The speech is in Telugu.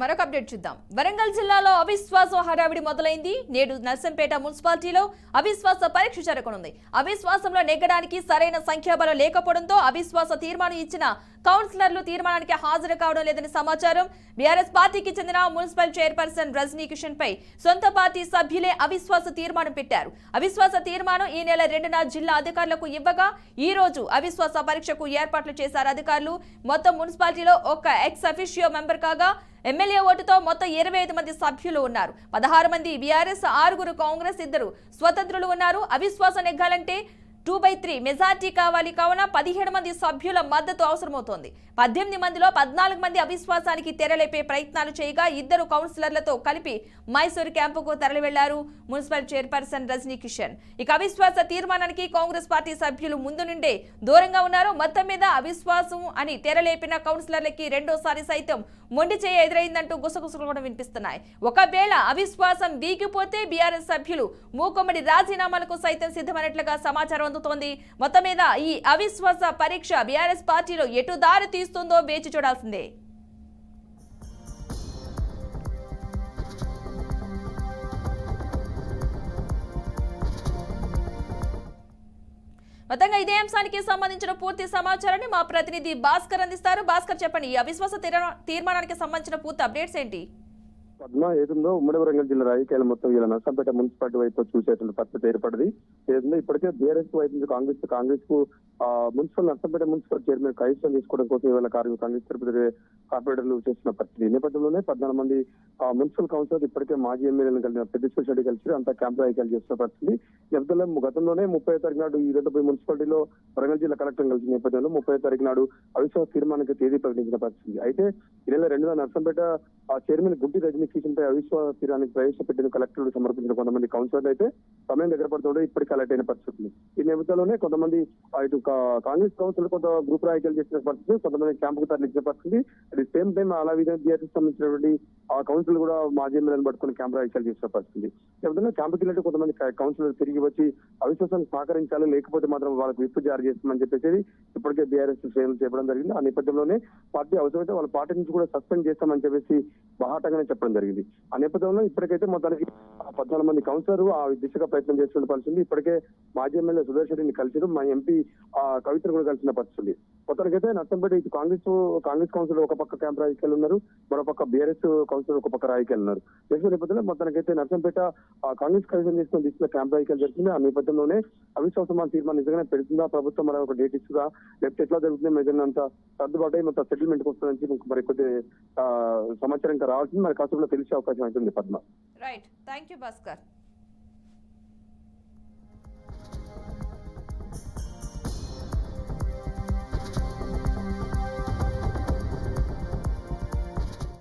మరొక అప్డేట్ చూద్దాం. వరంగల్ జిల్లాలో అవిశ్వాస హడావిడి మొదలైంది. నేడు నర్సంపేట మున్సిపాలిటీలో అవిశ్వాస పరీక్ష జరగనుంది. అవిశ్వాసంలో నెగ్గడానికి సరైన సంఖ్యాబలం లేకపోవడంతో అవిశ్వాస తీర్మానం ఇచ్చిన కౌన్సిలర్లు తీర్మానానికి హాజరు కావడం లేదని సమాచారం. బీఆర్ఎస్ పార్టీకి చెందిన మున్సిపల్ చైర్పర్సన్ రజనీ కిషన్ పై సొంత పార్టీ సభ్యులే అవిశ్వాస తీర్మానం పెట్టారు. అవిశ్వాస తీర్మానం ఈ నెల 2న జిల్లా అధికారులకు ఇవ్వగా ఈ రోజు అవిశ్వాస పరీక్షకు ఏర్పాట్లు చేశారు అధికారులు. మొత్తం మున్సిపాలిటీలో ఒక ఎక్స్ అఫిషియో మెంబర్ కాగా ఎమ్మెల్యే ఓటుతో మొత్తం 25 మంది సభ్యులు ఉన్నారు. 16 మంది బీఆర్ఎస్, 6 కాంగ్రెస్, 2 స్వతంత్రులు ఉన్నారు. అవిశ్వాసం నెగ్గాలంటే 2/3 మెజార్టీ కావాలి. కావున 17 మంది సభ్యుల మద్దతు అవసరమవుతోంది. 18 మందిలో 14 మంది అవిశ్వాసానికి తెరలేపే ప్రయత్నాలు చేయగా 2 కౌన్సిలర్లతో కలిపి మైసూరు క్యాంపుకు తరలి వెళ్లారు మున్సిపల్ చైర్పర్సన్ రజనీ కిషన్. ఇక అవిశ్వాస తీర్మానానికి కాంగ్రెస్ పార్టీ సభ్యులు ముందు నుండే దూరంగా ఉన్నారు. మొత్తం మీద అవిశ్వాసం అని తెరలేపిన కౌన్సిలర్లకి రెండోసారి సైతం మొండి చేయ ఎదురైందంటూ గుసగుసలు కూడా వినిపిస్తున్నాయి. ఒకవేళ అవిశ్వాసం వీగిపోతే బీఆర్ఎస్ సభ్యులు మూకుమ్మడి రాజీనామాలకు సైతం సిద్ధమైనట్లుగా సమాచారం అందుతోంది. మొత్తం మీద ఈ అవిశ్వాస పరీక్ష బీఆర్ఎస్ పార్టీలో ఎటు దారి తీస్తుందో వేచి చూడాల్సిందే. మొత్తంగా ఇదే అంశానికి సంబంధించిన పూర్తి సమాచారాన్ని మా ప్రతినిధి భాస్కర్ అందిస్తారు. భాస్కర్, చెప్పండి, ఈ అవిశ్వాస తీర్మానానికి సంబంధించిన పూర్తి అప్డేట్స్ ఏంటి? పద్మ ఏదో ఉమ్మడి వరంగల్ జిల్లా రాజకీయాలు మొత్తం ఇలా నర్సంపేట మున్సిపాలిటీ వైపు చూసేటువంటి పరిస్థితి ఏర్పడింది. ఏదో ఇప్పటికే బీఆర్ఎస్ వైపు నుంచి కాంగ్రెస్ కు మున్సిపల్ నర్సంపేట మున్సిపల్ చైర్మన్ కైవసం తీసుకోవడం కోసం ఇవాళ కాంగ్రెస్ తిరుపతి కార్పొరేటర్లు చేసిన పరిస్థితి. ఈ నేపథ్యంలోనే 14 మంది మున్సిపల్ కౌన్సిలర్ ఇప్పటికే మాజీ ఎమ్మెల్యేలను కలిసిన పెద్ద స్పెషాలిటీ కలిసి అంతా క్యాంప్ రాజకీయాలు చేస్తున్న పరిస్థితి. నేపథ్యంలో గతంలోనే 30వ తారీఖు నాడు ఈ 2 మున్సిపాలిటీలో వరంగల్ జిల్లా కలెక్టర్ కలిసిన నేపథ్యంలో 30వ తారీఖు నాడు అవిశ్వాస తీర్మానానికి తేదీ ప్రకటించిన పరిస్థితి. అయితే ఈ నెల 2న నర్సంపేట చైర్మన్ గుంటి రజనీ కిషన్ పై అవిశ్వాస తీర్మానానికి ప్రవేశపెట్టిన కలెక్టర్లు సమర్పించిన కొంతమంది కౌన్సిలర్లు అయితే సమయం దగ్గర పడుతుండే ఇప్పటికీ అలర్ట్ అయిన పరిస్థితి. ఈ నేపథ్యంలోనే కొంతమంది ఇటు కాంగ్రెస్ కౌన్సిలర్ కొంత గ్రూప్ రాజకీయాలు చేసిన పరిస్థితి, కొంతమంది క్యాంపుకు తరలించిన పరిస్థితి. అట్ ది సేమ్ టైం అలా విధంగా బీఆర్ఎస్ సంబంధించినటువంటి ఆ కౌన్సిల్ కూడా మాజీ ఎమ్మెల్యేలను పట్టుకుని క్యాంప్ రాజకీయాలు చేసిన పరిస్థితి. లేకపోతే క్యాంపుకి వెళ్ళి కొంతమంది కౌన్సిలర్ తిరిగి వచ్చి అవిశ్వాసాన్ని సహకరించాలి, లేకపోతే మాత్రం వాళ్ళకి విప్పు జారీ చేస్తామని చెప్పేసి ఇప్పటికే బీఆర్ఎస్ శ్రేణులు చెప్పడం జరిగింది. ఆ నేపథ్యంలోనే పార్టీ అవసరమైతే వాళ్ళ పార్టీ నుంచి కూడా సస్పెండ్ చేస్తామని చెప్పేసి బాహాటంగానే చెప్పడం జరిగింది. ఆ నేపథ్యంలో ఇప్పటికైతే మొత్తానికి 14 మంది కౌన్సిలర్ ఆ దిశగా ప్రయత్నం చేస్తున్న పరిస్థితి. ఇప్పటికే మాజీ ఎమ్మెల్యే సుదర్శన్ రెడ్డిని కలిసి మా ఎంపీ కవితను కూడా కలిసిన పరిస్థితి. మొత్తానికైతే నర్సంపేట ఇటు కాంగ్రెస్ కౌన్సిలర్ ఒక పక్క క్యాంప్ రాజకీయాలు ఉన్నారు, మరో పక్క బీఆర్ఎస్ కౌన్సిలర్ ఒక పక్క రాజకీయాలు ఉన్నారు. దేశ నేపథ్యంలో మొత్తానికైతే నర్సంపేట కాంగ్రెస్ కవితం చేసుకున్న దిశలో క్యాంప్ రాజకీయాలు జరుగుతుంది. ఆ నేపథ్యంలోనే అవిశ్వాస తీర్మానం నిజంగానే పెడుతుందా ప్రభుత్వం, మరి ఒక డేట్ ఇస్తుందా, లేకపోతే ఎట్లా జరుగుతుంది, ఏదైనా సర్దుబాటు అయి మొత్తం సెటిల్మెంట్ వస్తుందని మరి కొద్ది సమాచారం ఇంకా రావాల్సింది. మరి కాసేపులో తెలిసే అవకాశం అవుతుంది. Padma. Right, thank you Bhaskar.